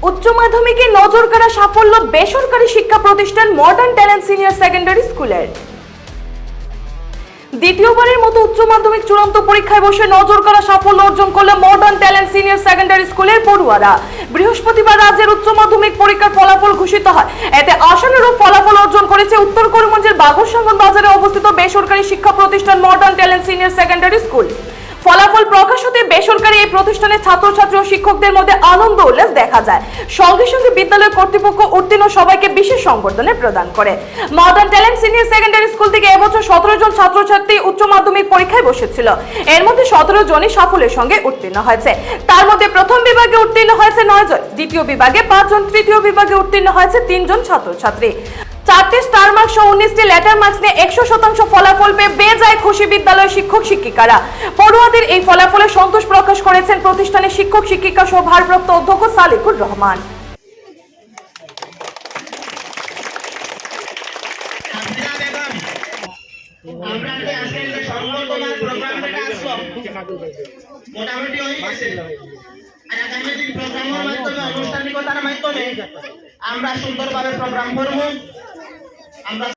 উচ্চ মাধ্যমিকে নজর কাড়া সাফল্য বেসরকারি শিক্ষা প্রতিষ্ঠান মডার্ন ট্যালেন্ট সিনিয়র সেকেন্ডারি স্কুলের। দ্বিতীয়বারের মতো উচ্চ মাধ্যমিক চূড়ান্ত পরীক্ষায় বসে নজর কাড়া সাফল্য অর্জন করলো মডার্ন ট্যালেন্ট সিনিয়র সেকেন্ডারি স্কুলের পড়ুয়ারা। বৃহস্পতিবার রাজ্যের উচ্চ মাধ্যমিক পরীক্ষার ফলাফল ঘোষিত হয়। এতে আশানুরূপ ফলাফল অর্জন করেছে উত্তর করিমগঞ্জের বাগরসাঙ্গন বাজারে অবস্থিত বেসরকারি শিক্ষা প্রতিষ্ঠান modern talent senior secondary school. ফলাফল প্রকাশ হতে বেসরকারি এই প্রতিষ্ঠানের ছাত্রছাত্রী ও শিক্ষকদের মধ্যে আনন্দ উল্লাস দেখা যায়। সঙ্গে সঙ্গে বিদ্যালয় কর্তৃপক্ষ উত্তীর্ণ সবাইকে বিশেষ সংবর্ধনা প্রদান করে। Modern talent senior secondary school থেকে এবছর 17 জন ছাত্রছাত্রী উচ্চ মাধ্যমিক পরীক্ষায় বসেছিল। এর মধ্যে 17 জনই সাফল্যের সঙ্গে উত্তীর্ণ হয়েছে। তার মধ্যে প্রথম বিভাগে উত্তীর্ণ হয়েছে 9 জন, দ্বিতীয় বিভাগে 5 জন, তৃতীয় বিভাগে উত্তীর্ণ হয়েছে 3 জন ছাত্রছাত্রী। 4টি স্টার মার্কস ও 19টি লেটার মার্কস নিয়ে 100% ফলাফল পেয়ে বেজায় খুশি বিদ্যালয়ের শিক্ষক শিক্ষিকারা। পড়ুয়াদের এই ফলাফলে সন্তোষ প্রকাশ করেছেন প্রতিষ্ঠানের শিক্ষক শিক্ষিকা সহ ভারপ্রাপ্ত অধ্যক্ষ সালিকুর রহমান। আমরা সুন্দরভাবে প্রোগ্রাম করব। আমরা